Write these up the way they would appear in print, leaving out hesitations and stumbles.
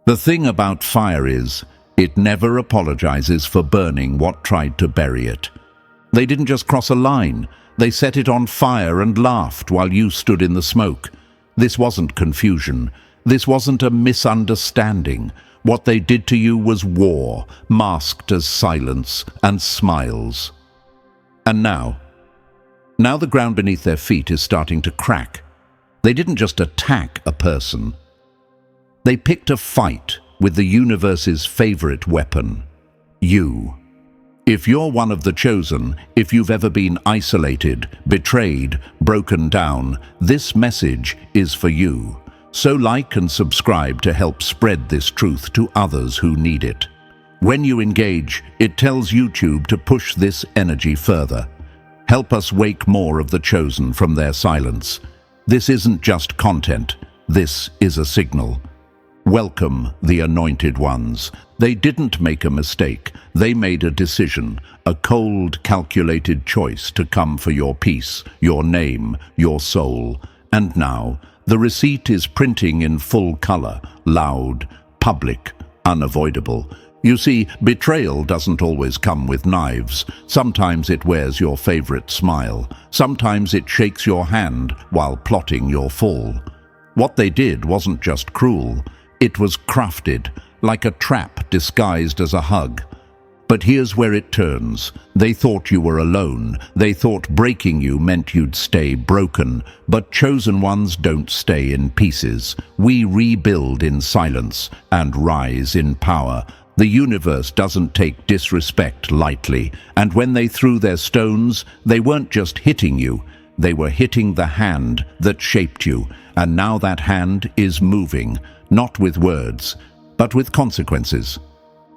The thing about fire is, it never apologizes for burning what tried to bury it. They didn't just cross a line, they set it on fire and laughed while you stood in the smoke. This wasn't confusion. This wasn't a misunderstanding. What they did to you was war, masked as silence and smiles. And now the ground beneath their feet is starting to crack. They didn't just attack a person. They picked a fight with the universe's favorite weapon, you. If you're one of the chosen, if you've ever been isolated, betrayed, broken down, this message is for you. So like and subscribe to help spread this truth to others who need it. When you engage, it tells YouTube to push this energy further. Help us wake more of the chosen from their silence. This isn't just content, this is a signal. Welcome, the anointed ones. They didn't make a mistake. They made a decision, a cold, calculated choice to come for your peace, your name, your soul. And now, the receipt is printing in full color, loud, public, unavoidable. You see, betrayal doesn't always come with knives. Sometimes it wears your favorite smile. Sometimes it shakes your hand while plotting your fall. What they did wasn't just cruel. It was crafted, like a trap disguised as a hug. But here's where it turns. They thought you were alone. They thought breaking you meant you'd stay broken. But chosen ones don't stay in pieces. We rebuild in silence and rise in power. The universe doesn't take disrespect lightly. And when they threw their stones, they weren't just hitting you. They were hitting the hand that shaped you. And now that hand is moving. Not with words, but with consequences.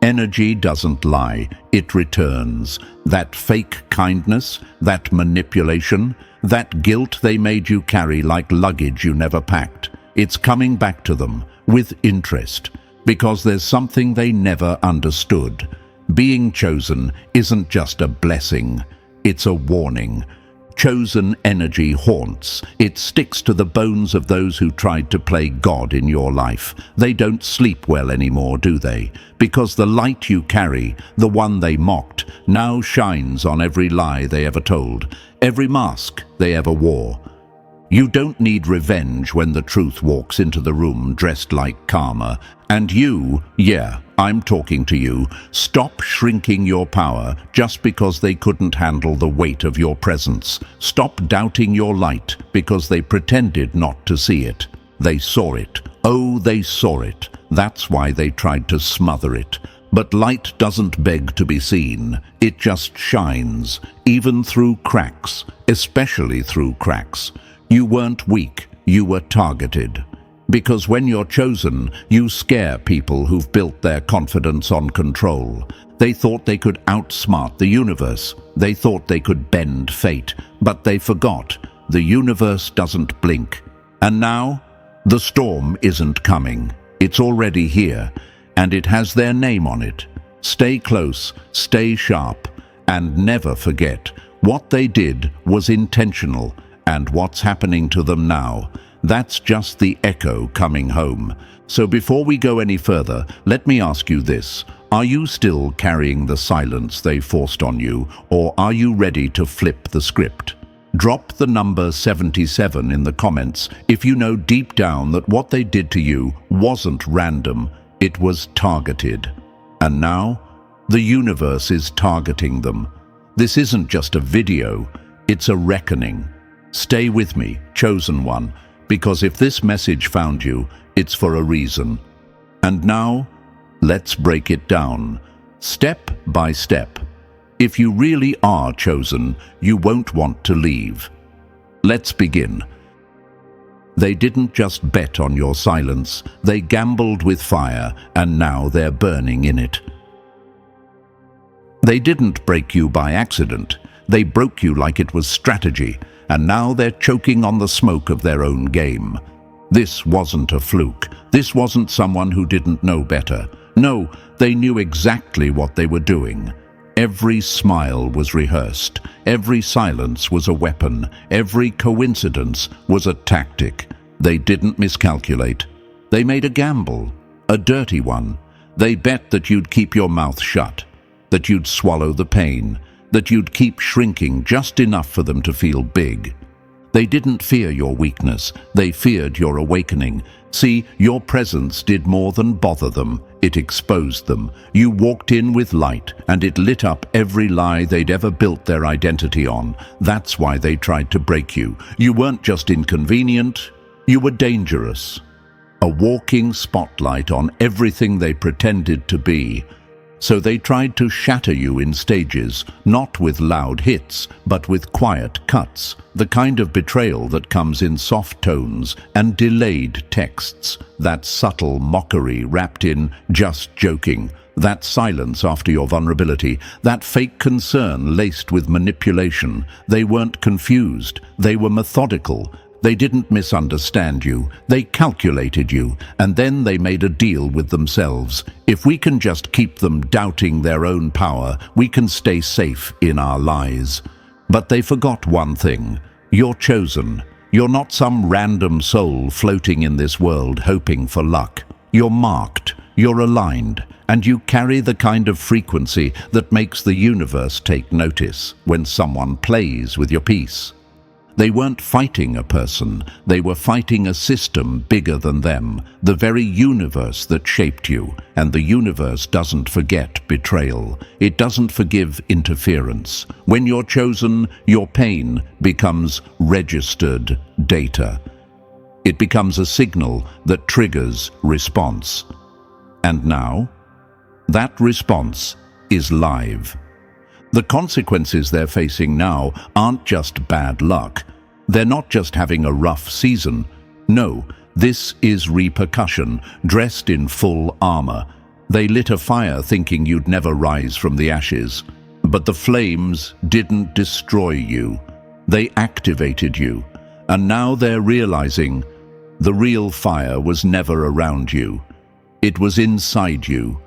Energy doesn't lie, it returns. That fake kindness, that manipulation, that guilt they made you carry like luggage you never packed, it's coming back to them with interest, because there's something they never understood. Being chosen isn't just a blessing, it's a warning. Chosen energy haunts. It sticks to the bones of those who tried to play God in your life. They don't sleep well anymore, do they? Because the light you carry, the one they mocked, now shines on every lie they ever told, every mask they ever wore. You don't need revenge when the truth walks into the room dressed like karma. And you, yeah, I'm talking to you, stop shrinking your power just because they couldn't handle the weight of your presence. Stop doubting your light because they pretended not to see it. They saw it. Oh, they saw it. That's why they tried to smother it. But light doesn't beg to be seen. It just shines, even through cracks, especially through cracks. You weren't weak, you were targeted. Because when you're chosen, you scare people who've built their confidence on control. They thought they could outsmart the universe. They thought they could bend fate. But they forgot. The universe doesn't blink. And now, the storm isn't coming. It's already here, and it has their name on it. Stay close, stay sharp, and never forget, what they did was intentional. And what's happening to them now, that's just the echo coming home. So before we go any further, let me ask you this. Are you still carrying the silence they forced on you, or are you ready to flip the script? Drop the number 77 in the comments if you know deep down that what they did to you wasn't random, it was targeted. And now, the universe is targeting them. This isn't just a video, it's a reckoning. Stay with me, chosen one, because if this message found you, it's for a reason. And now, let's break it down, step by step. If you really are chosen, you won't want to leave. Let's begin. They didn't just bet on your silence, they gambled with fire, and now they're burning in it. They didn't break you by accident, they broke you like it was strategy, and now they're choking on the smoke of their own game. This wasn't a fluke. This wasn't someone who didn't know better. No, they knew exactly what they were doing. Every smile was rehearsed. Every silence was a weapon. Every coincidence was a tactic. They didn't miscalculate. They made a gamble. a dirty one. They bet that you'd keep your mouth shut, that you'd swallow the pain, that you'd keep shrinking just enough for them to feel big. They didn't fear your weakness, they feared your awakening. See, your presence did more than bother them, it exposed them. You walked in with light, and it lit up every lie they'd ever built their identity on. That's why they tried to break you. You weren't just inconvenient, you were dangerous. A walking spotlight on everything they pretended to be. So they tried to shatter you in stages, not with loud hits, but with quiet cuts, the kind of betrayal that comes in soft tones and delayed texts, that subtle mockery wrapped in just joking, that silence after your vulnerability, that fake concern laced with manipulation. They weren't confused, they were methodical. They didn't misunderstand you, they calculated you, and then they made a deal with themselves. If we can just keep them doubting their own power, we can stay safe in our lies. But they forgot one thing. You're chosen. You're not some random soul floating in this world hoping for luck. You're marked, you're aligned, and you carry the kind of frequency that makes the universe take notice when someone plays with your peace. They weren't fighting a person, they were fighting a system bigger than them, the very universe that shaped you. And the universe doesn't forget betrayal. It doesn't forgive interference. When you're chosen, your pain becomes registered data. It becomes a signal that triggers response. And now, that response is live. The consequences they're facing now aren't just bad luck. They're not just having a rough season. No, this is repercussion, dressed in full armor. They lit a fire thinking you'd never rise from the ashes. But the flames didn't destroy you. They activated you. And now they're realizing the real fire was never around you. It was inside you.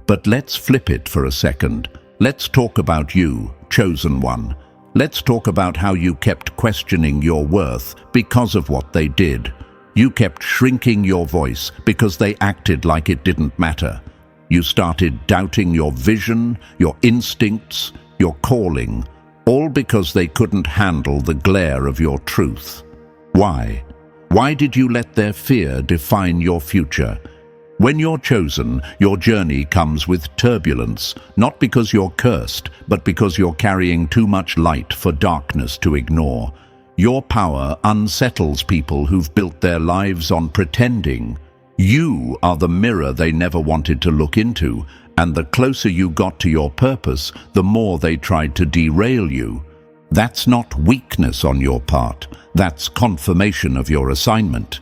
But let's flip it for a second. Let's talk about you, chosen one. Let's talk about how you kept questioning your worth because of what they did. You kept shrinking your voice because they acted like it didn't matter. You started doubting your vision, your instincts, your calling, all because they couldn't handle the glare of your truth. Why? Why did you let their fear define your future? When you're chosen, your journey comes with turbulence, not because you're cursed, but because you're carrying too much light for darkness to ignore. Your power unsettles people who've built their lives on pretending. You are the mirror they never wanted to look into, and the closer you got to your purpose, the more they tried to derail you. That's not weakness on your part, that's confirmation of your assignment.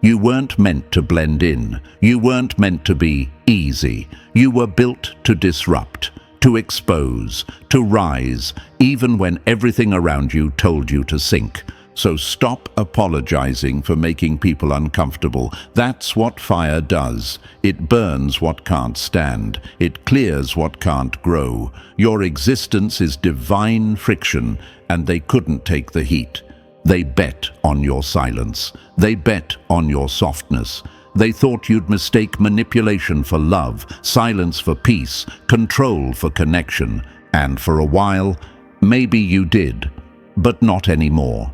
You weren't meant to blend in. You weren't meant to be easy. You were built to disrupt, to expose, to rise, even when everything around you told you to sink. So stop apologizing for making people uncomfortable. That's what fire does. It burns what can't stand. It clears what can't grow. Your existence is divine friction, and they couldn't take the heat. They bet on your silence. They bet on your softness. They thought you'd mistake manipulation for love, silence for peace, control for connection. And for a while, maybe you did, but not anymore.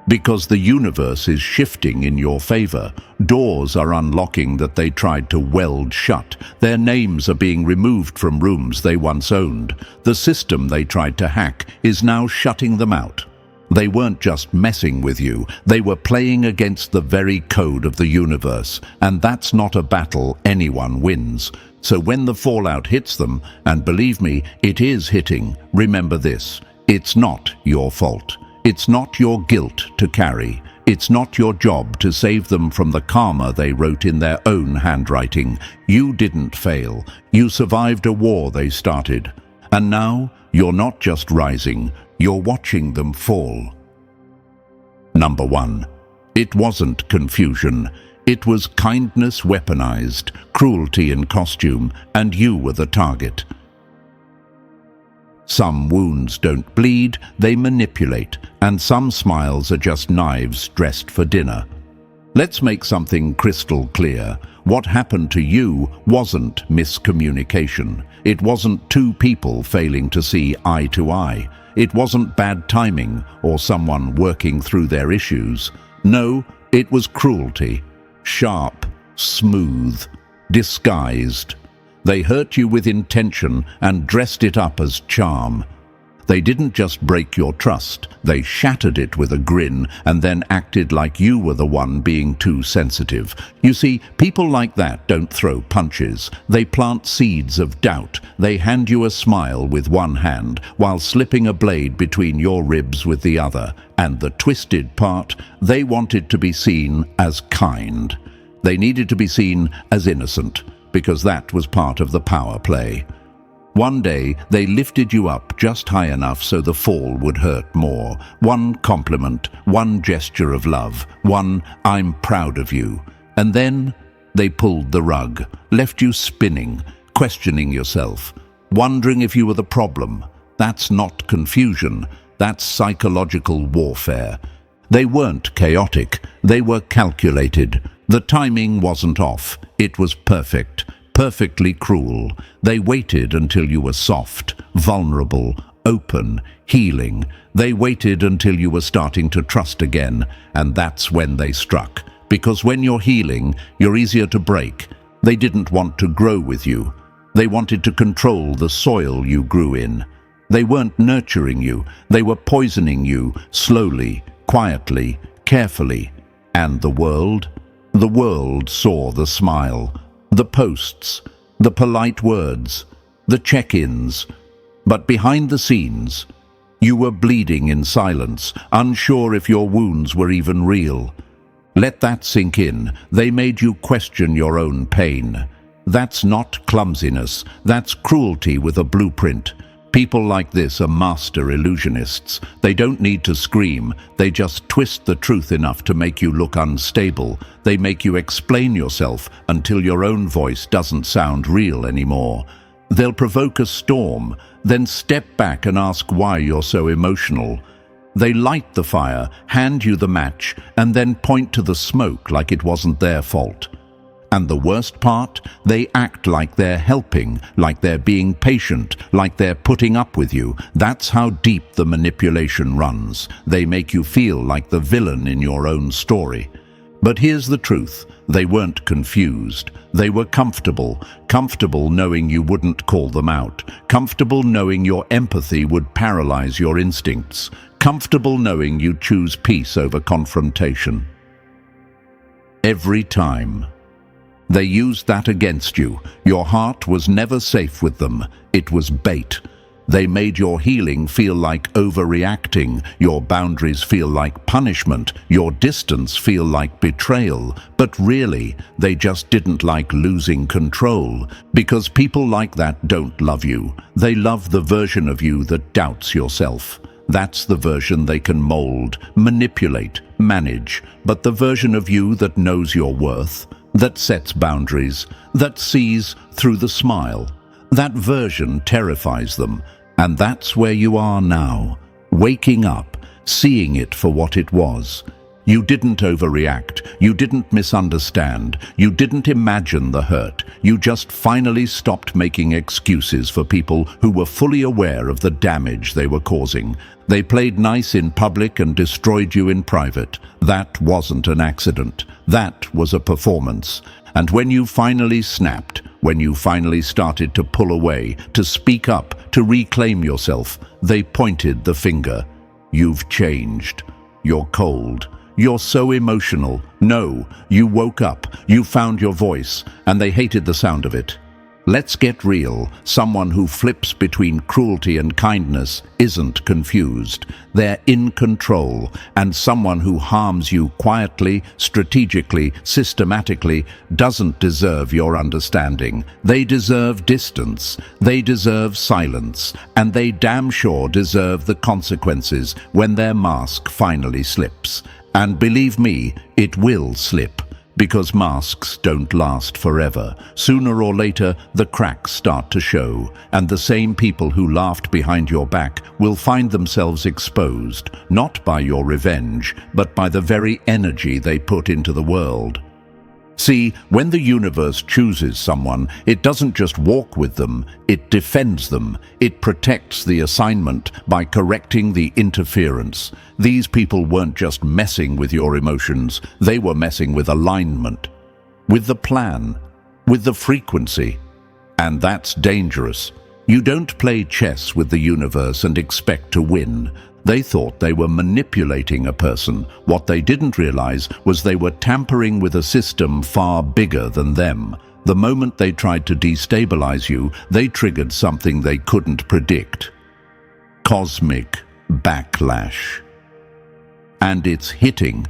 Because the universe is shifting in your favor. Doors are unlocking that they tried to weld shut. Their names are being removed from rooms they once owned. The system they tried to hack is now shutting them out. They weren't just messing with you, they were playing against the very code of the universe, and that's not a battle anyone wins. So when the fallout hits them, and believe me, it is hitting, remember this: it's not your fault. It's not your guilt to carry. It's not your job to save them from the karma they wrote in their own handwriting. You didn't fail. You survived a war they started. And now, you're not just rising, you're watching them fall. Number 1. It wasn't confusion. It was kindness weaponized, cruelty in costume, and you were the target. Some wounds don't bleed, they manipulate, and some smiles are just knives dressed for dinner. Let's make something crystal clear. What happened to you wasn't miscommunication. It wasn't two people failing to see eye to eye. It wasn't bad timing or someone working through their issues. No, it was cruelty. Sharp, smooth, disguised. They hurt you with intention and dressed it up as charm. They didn't just break your trust, they shattered it with a grin and then acted like you were the one being too sensitive. You see, people like that don't throw punches. They plant seeds of doubt. They hand you a smile with one hand while slipping a blade between your ribs with the other. And the twisted part, they wanted to be seen as kind. They needed to be seen as innocent, because that was part of the power play. One day, they lifted you up just high enough so the fall would hurt more. One compliment, one gesture of love, one "I'm proud of you." And then they pulled the rug, left you spinning, questioning yourself, wondering if you were the problem. That's not confusion, that's psychological warfare. They weren't chaotic, they were calculated. The timing wasn't off, it was perfect. Perfectly cruel. They waited until you were soft, vulnerable, open, healing. They waited until you were starting to trust again, and that's when they struck. Because when you're healing, you're easier to break. They didn't want to grow with you. They wanted to control the soil you grew in. They weren't nurturing you. They were poisoning you, slowly, quietly, carefully. And the world? The world saw the smile. The posts, the polite words, the check-ins. But behind the scenes, you were bleeding in silence, unsure if your wounds were even real. Let that sink in. They made you question your own pain. That's not clumsiness, that's cruelty with a blueprint. People like this are master illusionists. They don't need to scream, they just twist the truth enough to make you look unstable. They make you explain yourself until your own voice doesn't sound real anymore. They'll provoke a storm, then step back and ask why you're so emotional. They light the fire, hand you the match, and then point to the smoke like it wasn't their fault. And the worst part, they act like they're helping, like they're being patient, like they're putting up with you. That's how deep the manipulation runs. They make you feel like the villain in your own story. But here's the truth. They weren't confused. They were comfortable. Comfortable knowing you wouldn't call them out. Comfortable knowing your empathy would paralyze your instincts. Comfortable knowing you'd choose peace over confrontation. Every time. They used that against you. Your heart was never safe with them. It was bait. They made your healing feel like overreacting, your boundaries feel like punishment, your distance feel like betrayal. But really, they just didn't like losing control. Because people like that don't love you. They love the version of you that doubts yourself. That's the version they can mold, manipulate, manage. But the version of you that knows your worth, that sets boundaries, that sees through the smile. That version terrifies them, and that's where you are now, waking up, seeing it for what it was. You didn't overreact, you didn't misunderstand, you didn't imagine the hurt. You just finally stopped making excuses for people who were fully aware of the damage they were causing. They played nice in public and destroyed you in private. That wasn't an accident. That was a performance. And when you finally snapped, when you finally started to pull away, to speak up, to reclaim yourself, they pointed the finger. You've changed. You're cold. You're so emotional. No, you woke up, you found your voice, and they hated the sound of it. Let's get real. Someone who flips between cruelty and kindness isn't confused. They're in control. And someone who harms you quietly, strategically, systematically doesn't deserve your understanding. They deserve distance. They deserve silence. And they damn sure deserve the consequences when their mask finally slips. And believe me, it will slip. Because masks don't last forever. Sooner or later, the cracks start to show, and the same people who laughed behind your back will find themselves exposed, not by your revenge, but by the very energy they put into the world. See, when the universe chooses someone, it doesn't just walk with them, it defends them. It protects the assignment by correcting the interference. These people weren't just messing with your emotions, they were messing with alignment, with the plan, with the frequency. And that's dangerous. You don't play chess with the universe and expect to win. They thought they were manipulating a person. What they didn't realize was they were tampering with a system far bigger than them. The moment they tried to destabilize you, they triggered something they couldn't predict. Cosmic backlash. And it's hitting.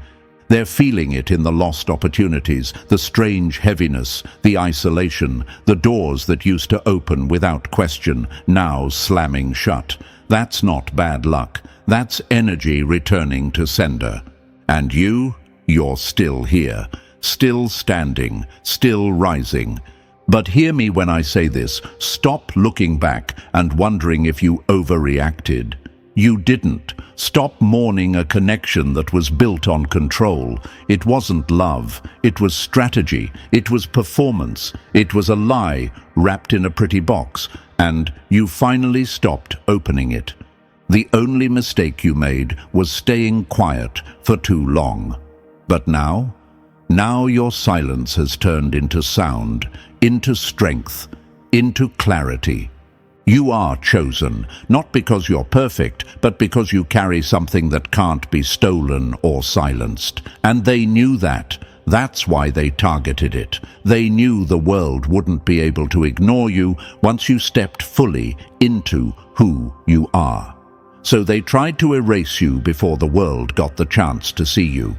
They're feeling it in the lost opportunities, the strange heaviness, the isolation, the doors that used to open without question, now slamming shut. That's not bad luck. That's energy returning to sender. And you're still here, still standing, still rising. But hear me when I say this. Stop looking back and wondering if you overreacted. You didn't. Stop mourning a connection that was built on control. It wasn't love. It was strategy. It was performance. It was a lie wrapped in a pretty box. And you finally stopped opening it. The only mistake you made was staying quiet for too long. But now your silence has turned into sound, into strength, into clarity. You are chosen, not because you're perfect, but because you carry something that can't be stolen or silenced. And they knew that. That's why they targeted it. They knew the world wouldn't be able to ignore you once you stepped fully into who you are. So they tried to erase you before the world got the chance to see you.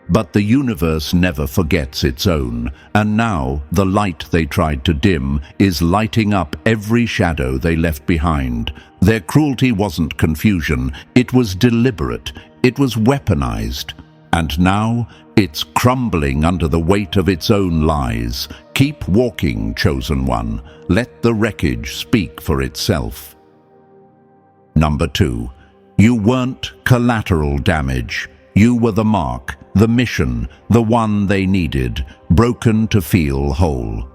But the universe never forgets its own, and now the light they tried to dim is lighting up every shadow they left behind. Their cruelty wasn't confusion, it was deliberate, it was weaponized. And now it's crumbling under the weight of its own lies. Keep walking, chosen one. Let the wreckage speak for itself. Number 2. You weren't collateral damage. You were the mark, the mission, the one they needed, broken to feel whole.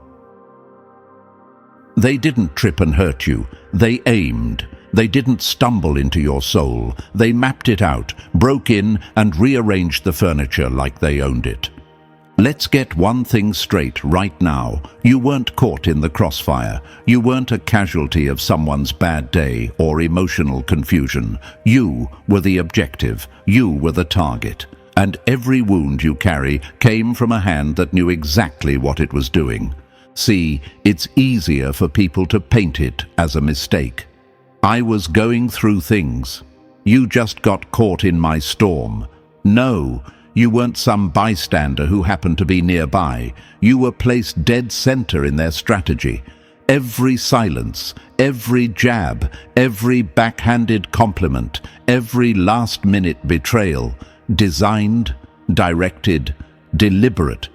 They didn't trip and hurt you. They aimed. They didn't stumble into your soul. They mapped it out, broke in, and rearranged the furniture like they owned it. Let's get one thing straight right now. You weren't caught in the crossfire. You weren't a casualty of someone's bad day or emotional confusion. You were the objective. You were the target. And every wound you carry came from a hand that knew exactly what it was doing. See, it's easier for people to paint it as a mistake. I was going through things. You just got caught in my storm. No. You weren't some bystander who happened to be nearby. You were placed dead center in their strategy. Every silence, every jab, every backhanded compliment, every last-minute betrayal, designed, directed, deliberate.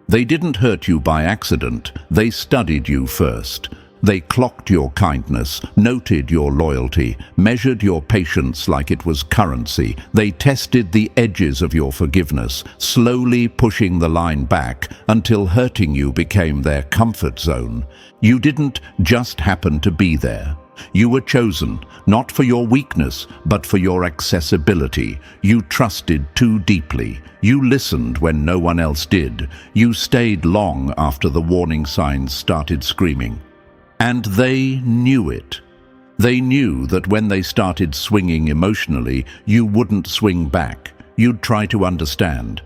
They didn't hurt you by accident. They studied you first. They clocked your kindness, noted your loyalty, measured your patience like it was currency. They tested the edges of your forgiveness, slowly pushing the line back until hurting you became their comfort zone. You didn't just happen to be there. You were chosen, not for your weakness, but for your accessibility. You trusted too deeply. You listened when no one else did. You stayed long after the warning signs started screaming. And they knew it. They knew that when they started swinging emotionally, you wouldn't swing back. You'd try to understand.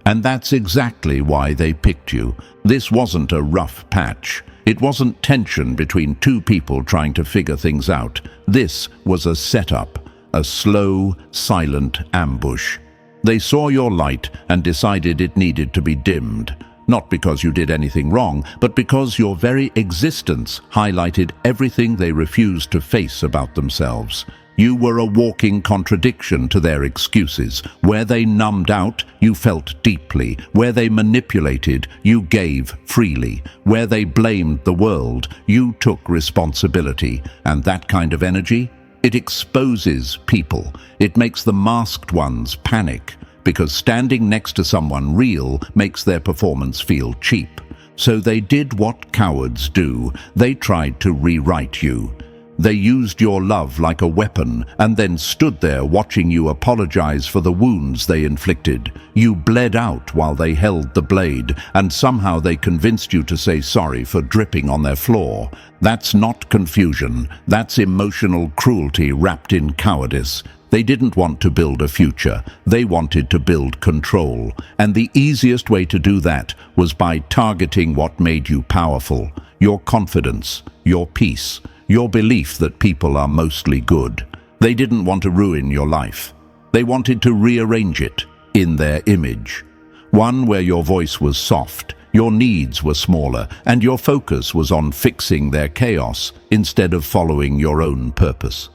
And that's exactly why they picked you. This wasn't a rough patch. It wasn't tension between two people trying to figure things out. This was a setup, a slow, silent ambush. They saw your light and decided it needed to be dimmed. Not because you did anything wrong, but because your very existence highlighted everything they refused to face about themselves. You were a walking contradiction to their excuses. Where they numbed out, you felt deeply. Where they manipulated, you gave freely. Where they blamed the world, you took responsibility. And that kind of energy, it exposes people. It makes the masked ones panic. because standing next to someone real makes their performance feel cheap. So they did what cowards do. They tried to rewrite you. They used your love like a weapon and then stood there watching you apologize for the wounds they inflicted. You bled out while they held the blade, and somehow they convinced you to say sorry for dripping on their floor. That's not confusion. That's emotional cruelty wrapped in cowardice. They didn't want to build a future. They wanted to build control. And the easiest way to do that was by targeting what made you powerful. Your confidence, your peace, your belief that people are mostly good. They didn't want to ruin your life. They wanted to rearrange it in their image. One where your voice was soft, your needs were smaller, and your focus was on fixing their chaos instead of following your own purpose.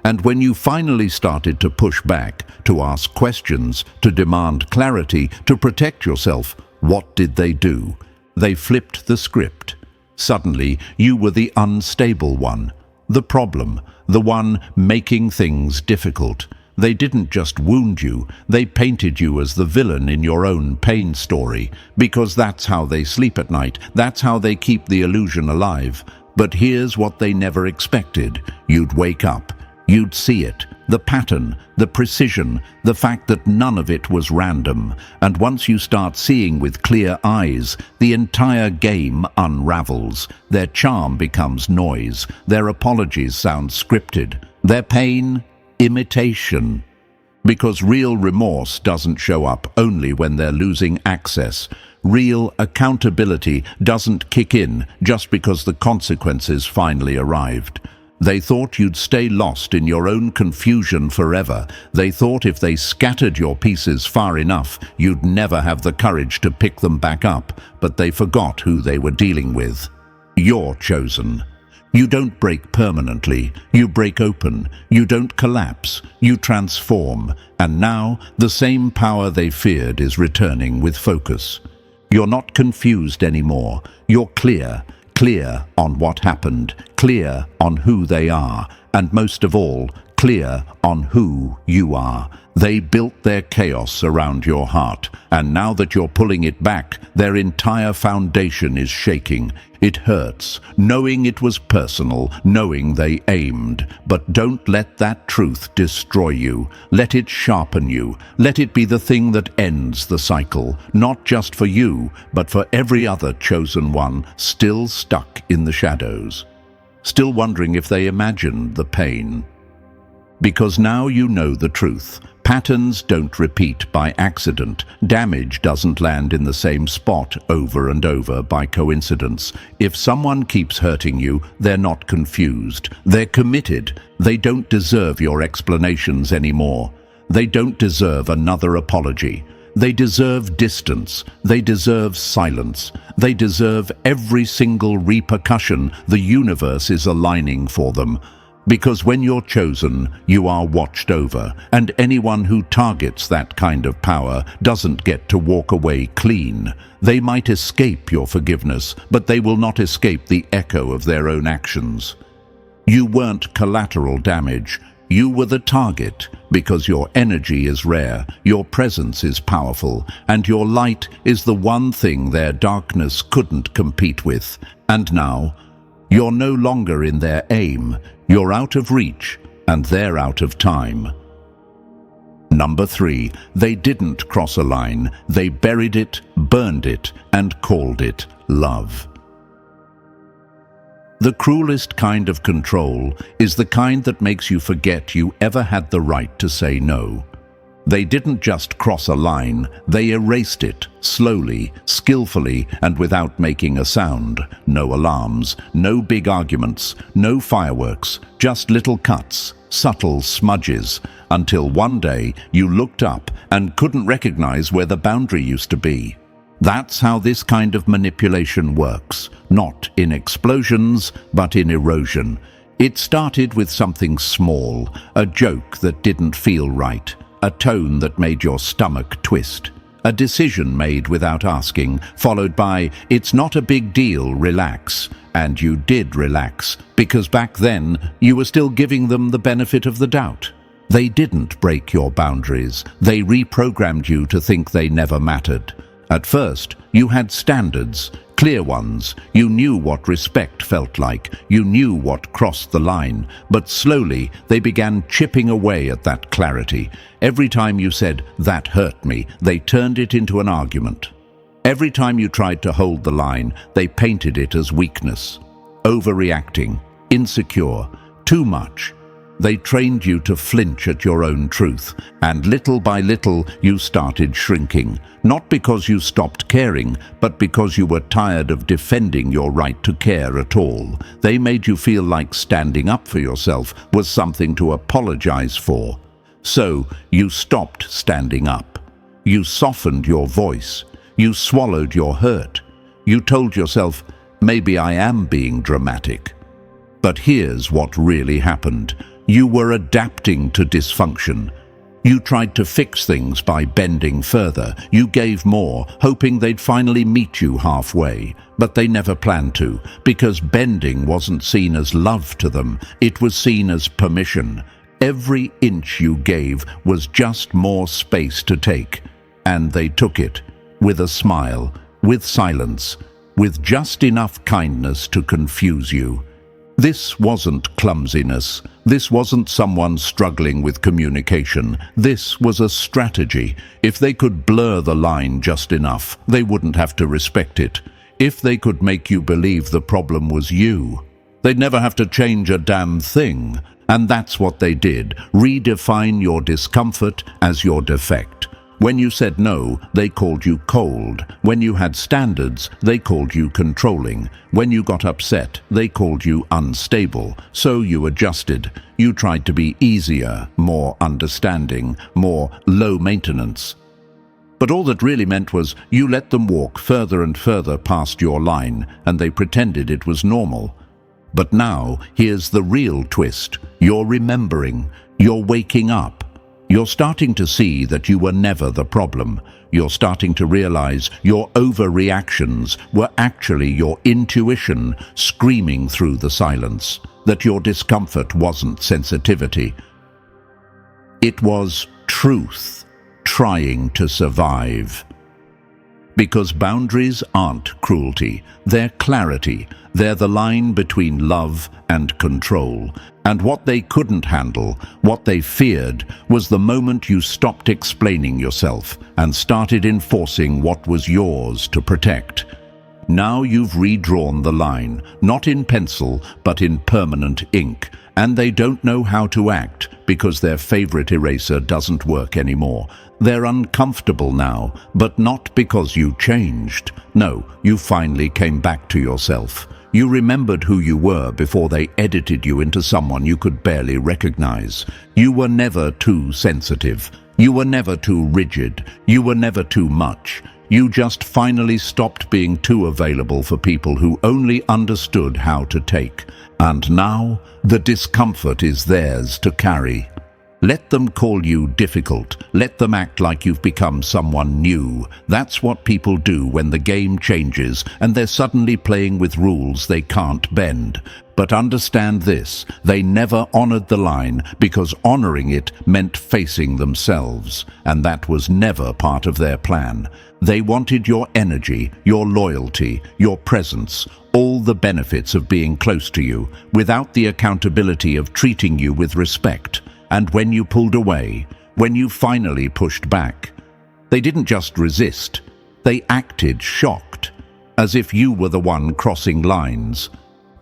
And when you finally started to push back, to ask questions, to demand clarity, to protect yourself, what did they do? They flipped the script. Suddenly, you were the unstable one, the problem, the one making things difficult. They didn't just wound you, they painted you as the villain in your own pain story, because that's how they sleep at night, that's how they keep the illusion alive. But here's what they never expected. You'd wake up. You'd see it, the pattern, the precision, the fact that none of it was random. And once you start seeing with clear eyes, the entire game unravels. Their charm becomes noise. Their apologies sound scripted. Their pain, imitation. Because real remorse doesn't show up only when they're losing access. Real accountability doesn't kick in just because the consequences finally arrived. They thought you'd stay lost in your own confusion forever. They thought if they scattered your pieces far enough, you'd never have the courage to pick them back up. But they forgot who they were dealing with. You're chosen. You don't break permanently. You break open. You don't collapse. You transform. And now, the same power they feared is returning with focus. You're not confused anymore. You're clear. Clear on what happened, clear on who they are, and most of all, clear on who you are. They built their chaos around your heart, and now that you're pulling it back, their entire foundation is shaking. It hurts, knowing it was personal, knowing they aimed. But don't let that truth destroy you. Let it sharpen you. Let it be the thing that ends the cycle, not just for you, but for every other chosen one still stuck in the shadows, still wondering if they imagined the pain. Because now you know the truth. Patterns don't repeat by accident. Damage doesn't land in the same spot over and over by coincidence. If someone keeps hurting you, they're not confused. They're committed. They don't deserve your explanations anymore. They don't deserve another apology. They deserve distance. They deserve silence. They deserve every single repercussion the universe is aligning for them. Because when you're chosen, you are watched over, and anyone who targets that kind of power doesn't get to walk away clean. They might escape your forgiveness, but they will not escape the echo of their own actions. You weren't collateral damage. You were the target, because your energy is rare, your presence is powerful, and your light is the one thing their darkness couldn't compete with. And now, you're no longer in their aim. You're out of reach, and they're out of time. Number 3, they didn't cross a line. They buried it, burned it, and called it love. The cruelest kind of control is the kind that makes you forget you ever had the right to say no. They didn't just cross a line, they erased it, slowly, skillfully, and without making a sound. No alarms, no big arguments, no fireworks, just little cuts, subtle smudges, until one day you looked up and couldn't recognize where the boundary used to be. That's how this kind of manipulation works, not in explosions, but in erosion. It started with something small, a joke that didn't feel right. A tone that made your stomach twist. A decision made without asking, followed by, "It's not a big deal, relax." And you did relax, because back then, you were still giving them the benefit of the doubt. They didn't break your boundaries. They reprogrammed you to think they never mattered. At first, you had standards, clear ones. You knew what respect felt like. You knew what crossed the line. But slowly, they began chipping away at that clarity. Every time you said, "That hurt me," they turned it into an argument. Every time you tried to hold the line, they painted it as weakness, overreacting, insecure, too much. They trained you to flinch at your own truth, and little by little you started shrinking, not because you stopped caring, but because you were tired of defending your right to care at all. They made you feel like standing up for yourself was something to apologize for. So you stopped standing up. You softened your voice. You swallowed your hurt. You told yourself, "Maybe I am being dramatic." But here's what really happened. You were adapting to dysfunction. You tried to fix things by bending further. You gave more, hoping they'd finally meet you halfway. But they never planned to, because bending wasn't seen as love to them. It was seen as permission. Every inch you gave was just more space to take. And they took it, with a smile, with silence, with just enough kindness to confuse you. This wasn't clumsiness. This wasn't someone struggling with communication. This was a strategy. If they could blur the line just enough, they wouldn't have to respect it. If they could make you believe the problem was you, they'd never have to change a damn thing. And that's what they did, redefine your discomfort as your defect. When you said no, they called you cold. When you had standards, they called you controlling. When you got upset, they called you unstable. So you adjusted. You tried to be easier, more understanding, more low maintenance. But all that really meant was you let them walk further and further past your line, and they pretended it was normal. But now, here's the real twist. You're remembering. You're waking up. You're starting to see that you were never the problem. You're starting to realize your overreactions were actually your intuition screaming through the silence, that your discomfort wasn't sensitivity. It was truth trying to survive. Because boundaries aren't cruelty, they're clarity. They're the line between love and control. And what they couldn't handle, what they feared, was the moment you stopped explaining yourself and started enforcing what was yours to protect. Now you've redrawn the line, not in pencil, but in permanent ink. And they don't know how to act because their favorite eraser doesn't work anymore. They're uncomfortable now, but not because you changed. No, you finally came back to yourself. You remembered who you were before they edited you into someone you could barely recognize. You were never too sensitive. You were never too rigid. You were never too much. You just finally stopped being too available for people who only understood how to take. And now, the discomfort is theirs to carry. Let them call you difficult. Let them act like you've become someone new. That's what people do when the game changes and they're suddenly playing with rules they can't bend. But understand this, they never honored the line because honoring it meant facing themselves, and that was never part of their plan. They wanted your energy, your loyalty, your presence, all the benefits of being close to you, without the accountability of treating you with respect. And when you pulled away, when you finally pushed back, they didn't just resist, they acted shocked, as if you were the one crossing lines.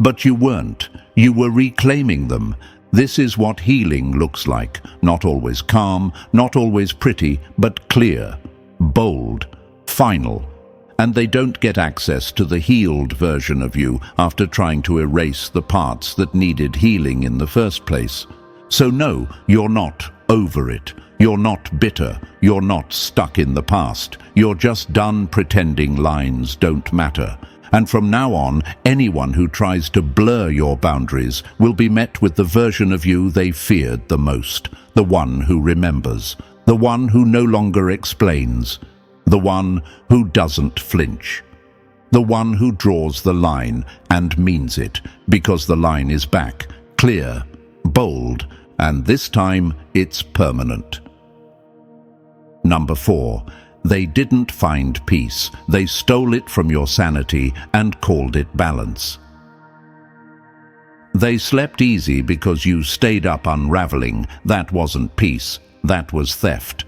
But you weren't. You were reclaiming them. This is what healing looks like. Not always calm, not always pretty, but clear, bold, final. And they don't get access to the healed version of you after trying to erase the parts that needed healing in the first place. So no, you're not over it. You're not bitter. You're not stuck in the past. You're just done pretending lines don't matter. And from now on, anyone who tries to blur your boundaries will be met with the version of you they feared the most. The one who remembers. The one who no longer explains. The one who doesn't flinch. The one who draws the line and means it, because the line is back, clear, bold, and this time it's permanent. Number 4. They didn't find peace. They stole it from your sanity and called it balance. They slept easy because you stayed up unraveling. That wasn't peace. That was theft.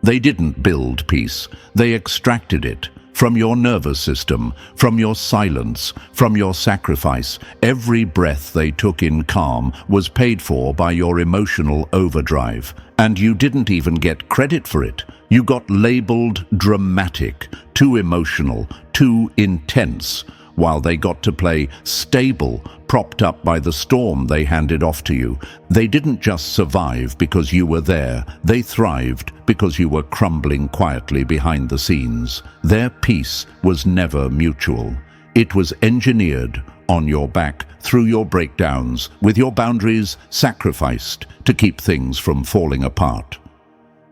They didn't build peace. They extracted it from your nervous system, from your silence, from your sacrifice. Every breath they took in calm was paid for by your emotional overdrive. And you didn't even get credit for it. You got labeled dramatic, too emotional, too intense, while they got to play stable, propped up by the storm they handed off to you. They didn't just survive because you were there. They thrived because you were crumbling quietly behind the scenes. Their peace was never mutual. It was engineered on your back, through your breakdowns, with your boundaries sacrificed to keep things from falling apart.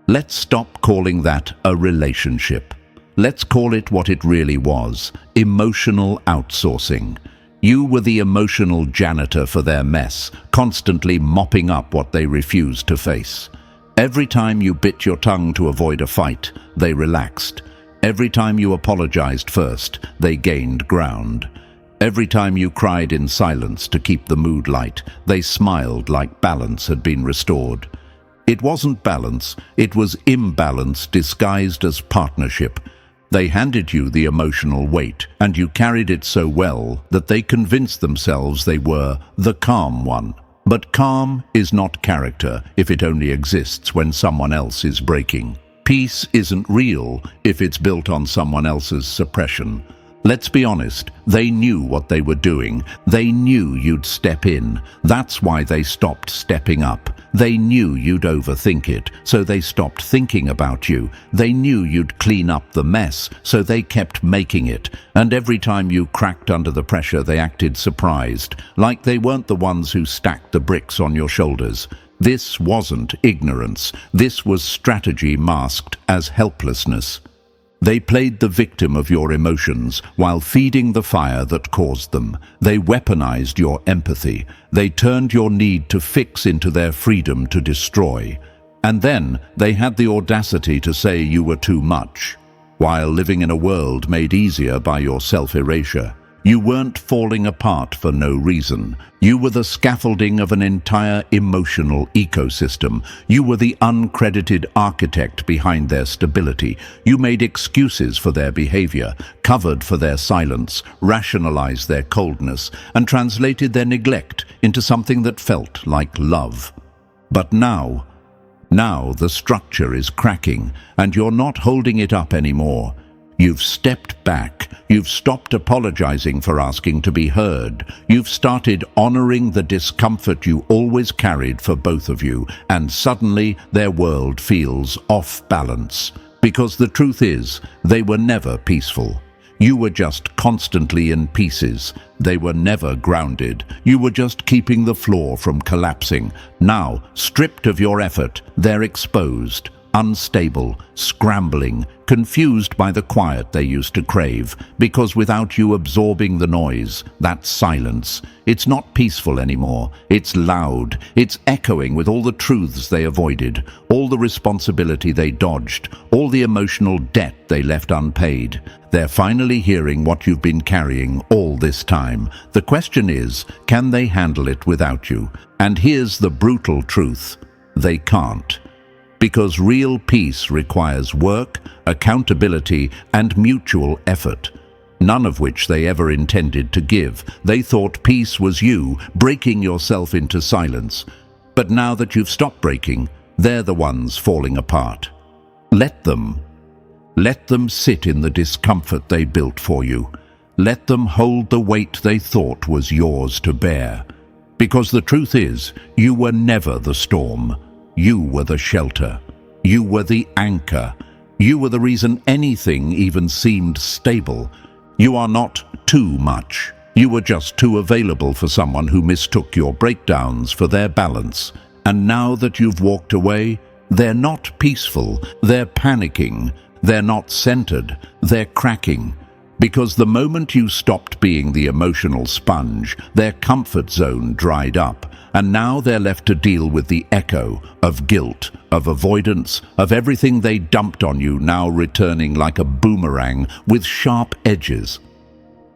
Let's stop calling that a relationship. Let's call it what it really was: emotional outsourcing. You were the emotional janitor for their mess, constantly mopping up what they refused to face. Every time you bit your tongue to avoid a fight, they relaxed. Every time you apologized first, they gained ground. Every time you cried in silence to keep the mood light, they smiled like balance had been restored. It wasn't balance, it was imbalance disguised as partnership. They handed you the emotional weight, and you carried it so well that they convinced themselves they were the calm one. But calm is not character if it only exists when someone else is breaking. Peace isn't real if it's built on someone else's suppression. Let's be honest, they knew what they were doing. They knew you'd step in. That's why they stopped stepping up. They knew you'd overthink it, so they stopped thinking about you. They knew you'd clean up the mess, so they kept making it. And every time you cracked under the pressure, they acted surprised, like they weren't the ones who stacked the bricks on your shoulders. This wasn't ignorance. This was strategy masked as helplessness. They played the victim of your emotions while feeding the fire that caused them. They weaponized your empathy. They turned your need to fix into their freedom to destroy. And then they had the audacity to say you were too much, while living in a world made easier by your self-erasure. You weren't falling apart for no reason. You were the scaffolding of an entire emotional ecosystem. You were the uncredited architect behind their stability. You made excuses for their behavior, covered for their silence, rationalized their coldness, and translated their neglect into something that felt like love. But now the structure is cracking, and you're not holding it up anymore. You've stepped back. You've stopped apologizing for asking to be heard. You've started honoring the discomfort you always carried for both of you, and suddenly their world feels off balance. Because the truth is, they were never peaceful. You were just constantly in pieces. They were never grounded. You were just keeping the floor from collapsing. Now, stripped of your effort, they're exposed. Unstable, scrambling, confused by the quiet they used to crave, because without you absorbing the noise, that silence, it's not peaceful anymore. It's loud. It's echoing with all the truths they avoided, all the responsibility they dodged, all the emotional debt they left unpaid. They're finally hearing what you've been carrying all this time. The question is, can they handle it without you? And here's the brutal truth: they can't. Because real peace requires work, accountability, and mutual effort, none of which they ever intended to give. They thought peace was you breaking yourself into silence. But now that you've stopped breaking, they're the ones falling apart. Let them sit in the discomfort they built for you. Let them hold the weight they thought was yours to bear. Because the truth is, you were never the storm. You were the shelter. You were the anchor. You were the reason anything even seemed stable. You are not too much. You were just too available for someone who mistook your breakdowns for their balance. And now that you've walked away, they're not peaceful. They're panicking. They're not centered. They're cracking. Because the moment you stopped being the emotional sponge, their comfort zone dried up, and now they're left to deal with the echo of guilt, of avoidance, of everything they dumped on you now returning like a boomerang with sharp edges.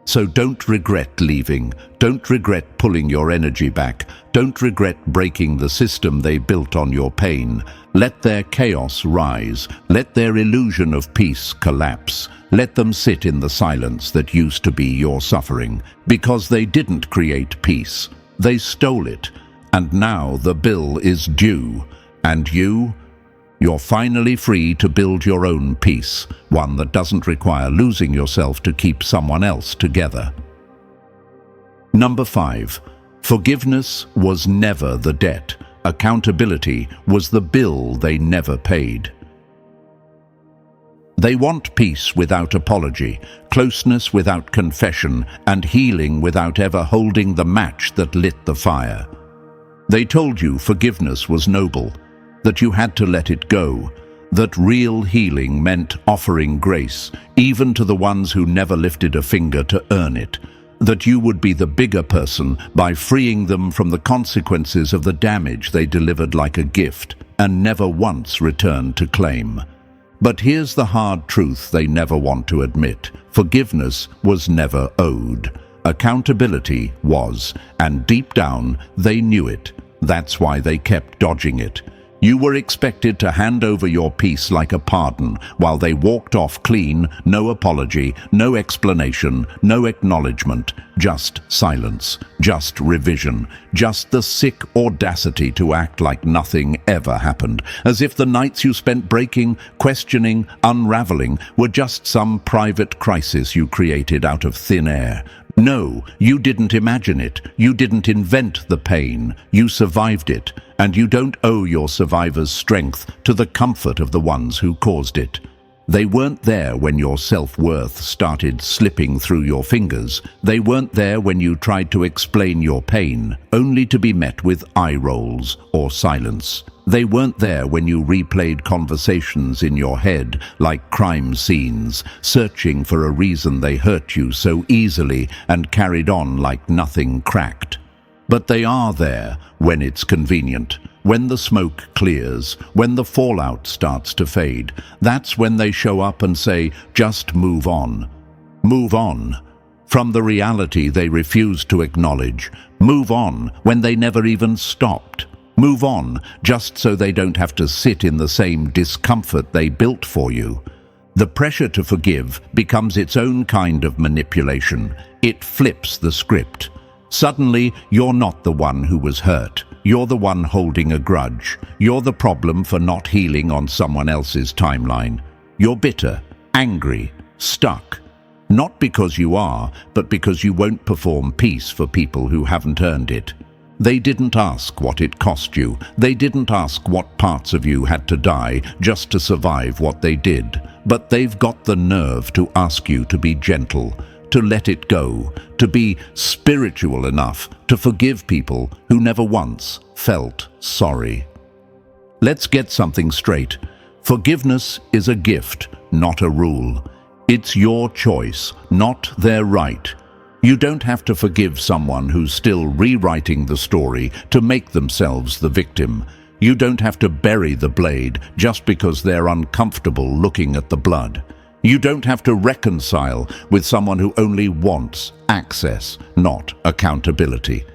So don't regret leaving, don't regret pulling your energy back, don't regret breaking the system they built on your pain. Let their chaos rise, let their illusion of peace collapse, let them sit in the silence that used to be your suffering, because they didn't create peace, they stole it, and now the bill is due, and you're finally free to build your own peace, one that doesn't require losing yourself to keep someone else together. Number 5. Forgiveness was never the debt. Accountability was the bill they never paid. They want peace without apology, closeness without confession, and healing without ever holding the match that lit the fire. They told you forgiveness was noble, that you had to let it go, that real healing meant offering grace, even to the ones who never lifted a finger to earn it, that you would be the bigger person by freeing them from the consequences of the damage they delivered like a gift and never once returned to claim. But here's the hard truth they never want to admit. Forgiveness was never owed. Accountability was, and deep down they knew it. That's why they kept dodging it. You were expected to hand over your peace like a pardon, while they walked off clean, no apology, no explanation, no acknowledgement, just silence, just revision, just the sick audacity to act like nothing ever happened, as if the nights you spent breaking, questioning, unraveling were just some private crisis you created out of thin air. No, you didn't imagine it. You didn't invent the pain. You survived it, and you don't owe your survivor's strength to the comfort of the ones who caused it. They weren't there when your self-worth started slipping through your fingers. They weren't there when you tried to explain your pain, only to be met with eye rolls or silence. They weren't there when you replayed conversations in your head like crime scenes, searching for a reason they hurt you so easily and carried on like nothing cracked. But they are there when it's convenient, when the smoke clears, when the fallout starts to fade. That's when they show up and say, just move on. Move on from the reality they refuse to acknowledge. Move on when they never even stopped. Move on just so they don't have to sit in the same discomfort they built for you. The pressure to forgive becomes its own kind of manipulation. It flips the script. Suddenly, you're not the one who was hurt. You're the one holding a grudge. You're the problem for not healing on someone else's timeline. You're bitter, angry, stuck. Not because you are, but because you won't perform peace for people who haven't earned it. They didn't ask what it cost you. They didn't ask what parts of you had to die just to survive what they did. But they've got the nerve to ask you to be gentle, to let it go, to be spiritual enough to forgive people who never once felt sorry. Let's get something straight. Forgiveness is a gift, not a rule. It's your choice, not their right. You don't have to forgive someone who's still rewriting the story to make themselves the victim. You don't have to bury the blade just because they're uncomfortable looking at the blood. You don't have to reconcile with someone who only wants access, not accountability.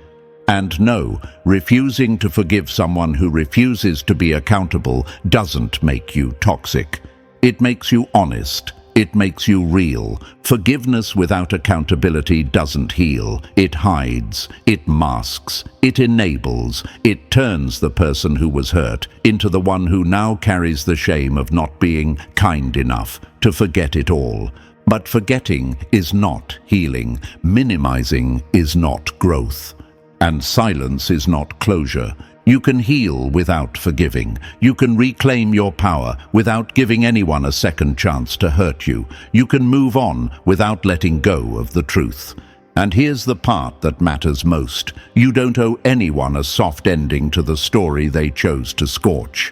And no, refusing to forgive someone who refuses to be accountable doesn't make you toxic. It makes you honest. It makes you real. Forgiveness without accountability doesn't heal. It hides, it masks, it enables, it turns the person who was hurt into the one who now carries the shame of not being kind enough to forget it all. But forgetting is not healing. Minimizing is not growth. And silence is not closure. You can heal without forgiving. You can reclaim your power without giving anyone a second chance to hurt you. You can move on without letting go of the truth. And here's the part that matters most. You don't owe anyone a soft ending to the story they chose to scorch.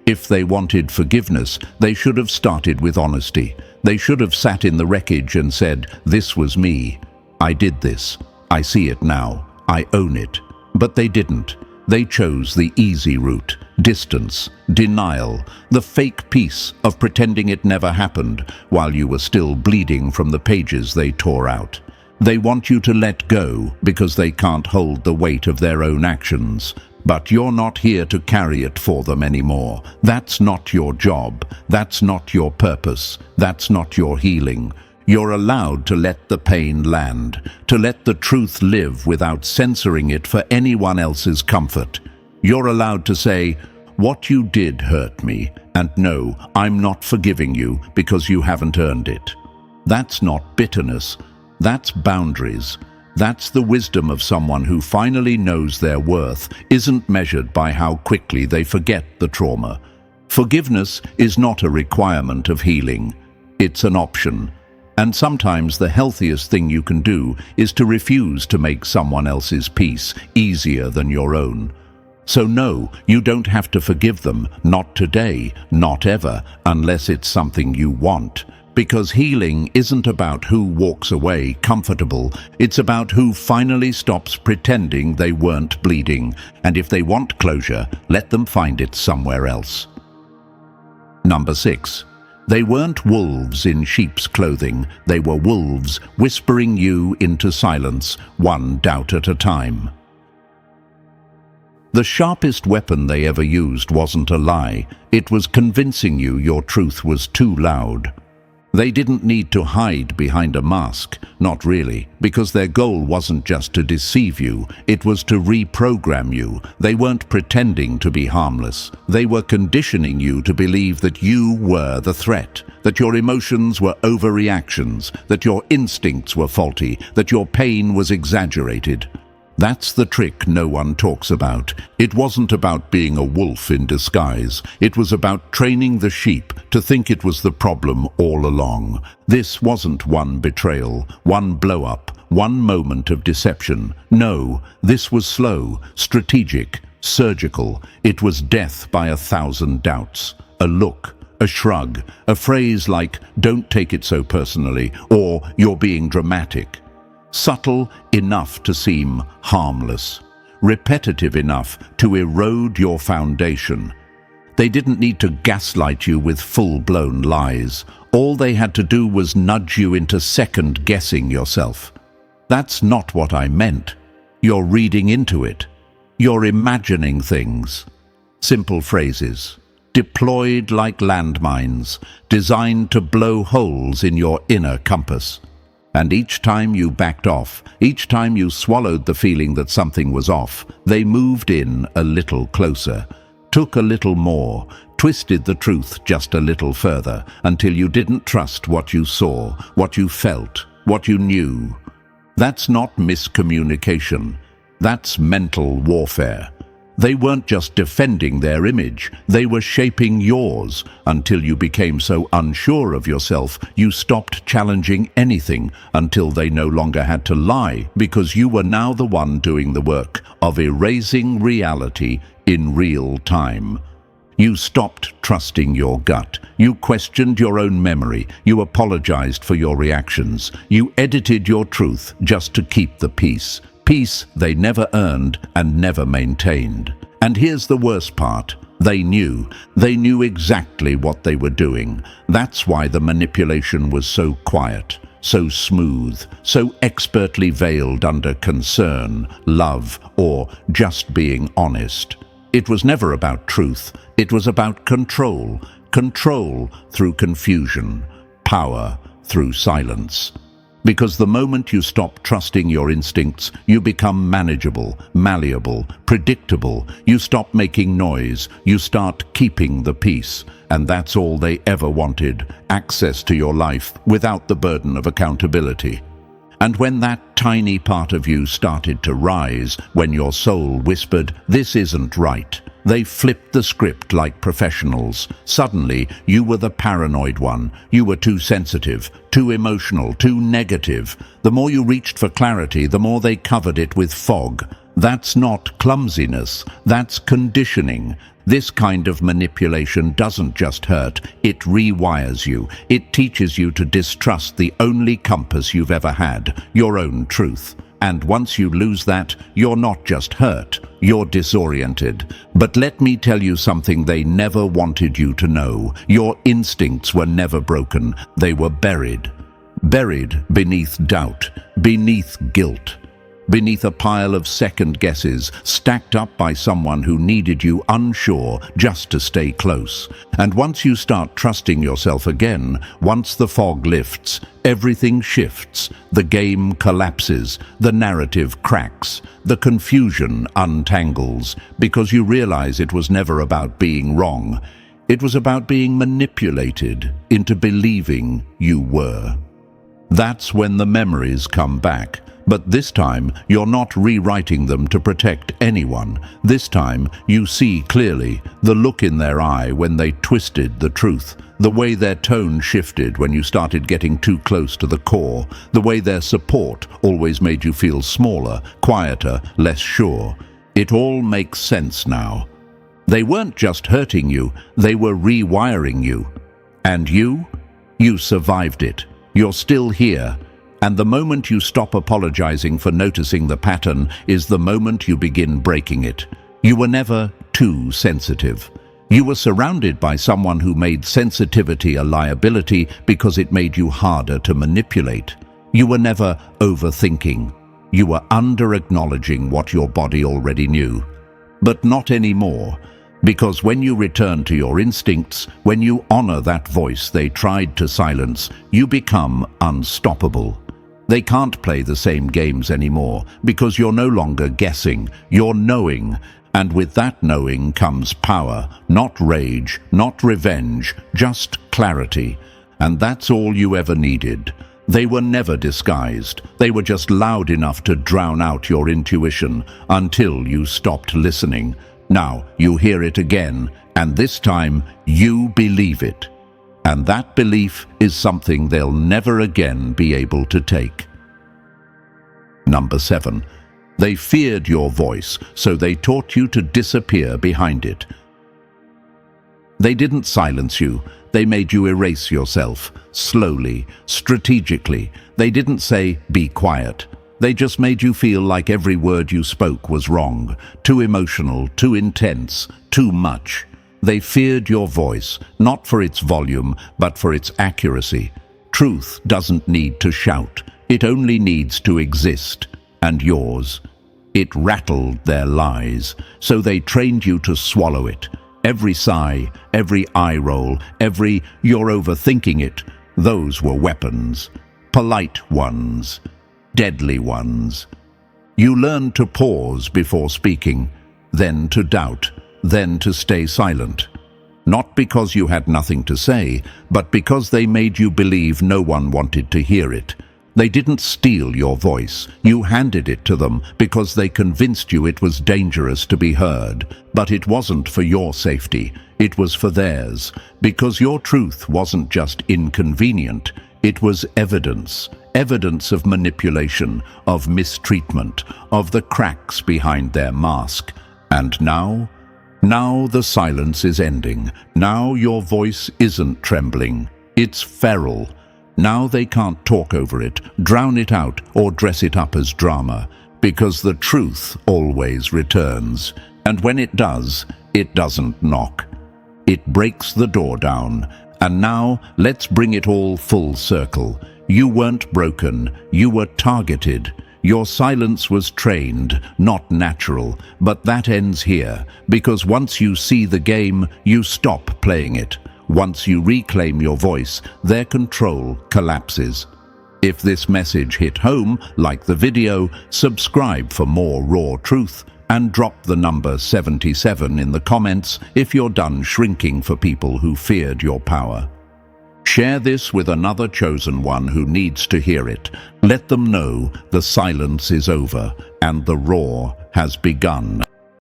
If they wanted forgiveness, they should have started with honesty. They should have sat in the wreckage and said, "This was me. I did this. I see it now. I own it." But they didn't. They chose the easy route, distance, denial, the fake peace of pretending it never happened while you were still bleeding from the pages they tore out. They want you to let go because they can't hold the weight of their own actions. But you're not here to carry it for them anymore. That's not your job. That's not your purpose. That's not your healing. You're allowed to let the pain land, to let the truth live without censoring it for anyone else's comfort. You're allowed to say, "What you did hurt me, and no, I'm not forgiving you because you haven't earned it." That's not bitterness. That's boundaries. That's the wisdom of someone who finally knows their worth isn't measured by how quickly they forget the trauma. Forgiveness is not a requirement of healing. It's an option. And sometimes the healthiest thing you can do is to refuse to make someone else's peace easier than your own. So no, you don't have to forgive them, not today, not ever, unless it's something you want. Because healing isn't about who walks away comfortable, it's about who finally stops pretending they weren't bleeding. And if they want closure, let them find it somewhere else. Number 6. They weren't wolves in sheep's clothing, they were wolves whispering you into silence, one doubt at a time. The sharpest weapon they ever used wasn't a lie, it was convincing you your truth was too loud. They didn't need to hide behind a mask, not really, because their goal wasn't just to deceive you, it was to reprogram you. They weren't pretending to be harmless. They were conditioning you to believe that you were the threat, that your emotions were overreactions, that your instincts were faulty, that your pain was exaggerated. That's the trick no one talks about. It wasn't about being a wolf in disguise. It was about training the sheep to think it was the problem all along. This wasn't one betrayal, one blow-up, one moment of deception. No, this was slow, strategic, surgical. It was death by 1,000 doubts. A look, a shrug, a phrase like, "Don't take it so personally," or "You're being dramatic." Subtle enough to seem harmless, repetitive enough to erode your foundation. They didn't need to gaslight you with full-blown lies. All they had to do was nudge you into second-guessing yourself. "That's not what I meant." You're reading into it. You're imagining things. Simple phrases, deployed like landmines, designed to blow holes in your inner compass. And each time you backed off, each time you swallowed the feeling that something was off, they moved in a little closer, took a little more, twisted the truth just a little further, until you didn't trust what you saw, what you felt, what you knew. That's not miscommunication. That's mental warfare. They weren't just defending their image, they were shaping yours until you became so unsure of yourself you stopped challenging anything until they no longer had to lie because you were now the one doing the work of erasing reality in real time. You stopped trusting your gut. You questioned your own memory. You apologized for your reactions. You edited your truth just to keep the peace. Peace they never earned and never maintained. And here's the worst part. They knew. They knew exactly what they were doing. That's why the manipulation was so quiet, so smooth, so expertly veiled under concern, love, or just being honest. It was never about truth. It was about control. Control through confusion. Power through silence. Because the moment you stop trusting your instincts, you become manageable, malleable, predictable. You stop making noise. You start keeping the peace. And that's all they ever wanted, access to your life without the burden of accountability. And when that tiny part of you started to rise, when your soul whispered, "This isn't right," they flipped the script like professionals. Suddenly, you were the paranoid one. You were too sensitive, too emotional, too negative. The more you reached for clarity, the more they covered it with fog. That's not clumsiness, that's conditioning. This kind of manipulation doesn't just hurt, it rewires you. It teaches you to distrust the only compass you've ever had, your own truth. And once you lose that, you're not just hurt, You're disoriented. But let me tell you something they never wanted you to know. Your instincts were never broken. They were buried. Buried beneath doubt, beneath guilt, beneath a pile of second guesses stacked up by someone who needed you unsure just to stay close. And once you start trusting yourself again, once the fog lifts, everything shifts. The game collapses, the narrative cracks, the confusion untangles, because you realize it was never about being wrong. It was about being manipulated into believing you were. That's when the memories come back. But this time, you're not rewriting them to protect anyone. This time, you see clearly the look in their eye when they twisted the truth, the way their tone shifted when you started getting too close to the core, the way their support always made you feel smaller, quieter, less sure. It all makes sense now. They weren't just hurting you, they were rewiring you. And you survived it. You're still here. And the moment you stop apologizing for noticing the pattern is the moment you begin breaking it. You were never too sensitive. You were surrounded by someone who made sensitivity a liability because it made you harder to manipulate. You were never overthinking. You were under-acknowledging what your body already knew. But not anymore. Because when you return to your instincts, when you honor that voice they tried to silence, you become unstoppable. They can't play the same games anymore because you're no longer guessing, you're knowing. And with that knowing comes power, not rage, not revenge, just clarity. And that's all you ever needed. They were never disguised. They were just loud enough to drown out your intuition until you stopped listening. Now you hear it again, and this time you believe it. And that belief is something they'll never again be able to take. Number 7. They feared your voice, so they taught you to disappear behind it. They didn't silence you. They made you erase yourself, slowly, strategically. They didn't say, "Be quiet." They just made you feel like every word you spoke was wrong, too emotional, too intense, too much. They feared your voice, not for its volume, but for its accuracy. Truth doesn't need to shout. It only needs to exist. And yours. It rattled their lies, so they trained you to swallow it. Every sigh, every eye roll, every "you're overthinking it," those were weapons. Polite ones. Deadly ones. You learned to pause before speaking, then to doubt, then to stay silent. Not because you had nothing to say, but because they made you believe no one wanted to hear it. They didn't steal your voice. You handed it to them because they convinced you it was dangerous to be heard. But it wasn't for your safety. It was for theirs. Because your truth wasn't just inconvenient. It was evidence. Evidence of manipulation, of mistreatment, of the cracks behind their mask. And now the silence is ending. Now your voice isn't trembling. It's feral. Now they can't talk over it, drown it out, or dress it up as drama, because the truth always returns. And when it does, it doesn't knock. It breaks the door down. And now, let's bring it all full circle. You weren't broken, you were targeted. Your silence was trained, not natural, but that ends here, because once you see the game, you stop playing it. Once you reclaim your voice, their control collapses. If this message hit home, like the video, subscribe for more raw truth, and drop the number 77 in the comments if you're done shrinking for people who feared your power. Share this with another chosen one who needs to hear it. Let them know the silence is over and the roar has begun.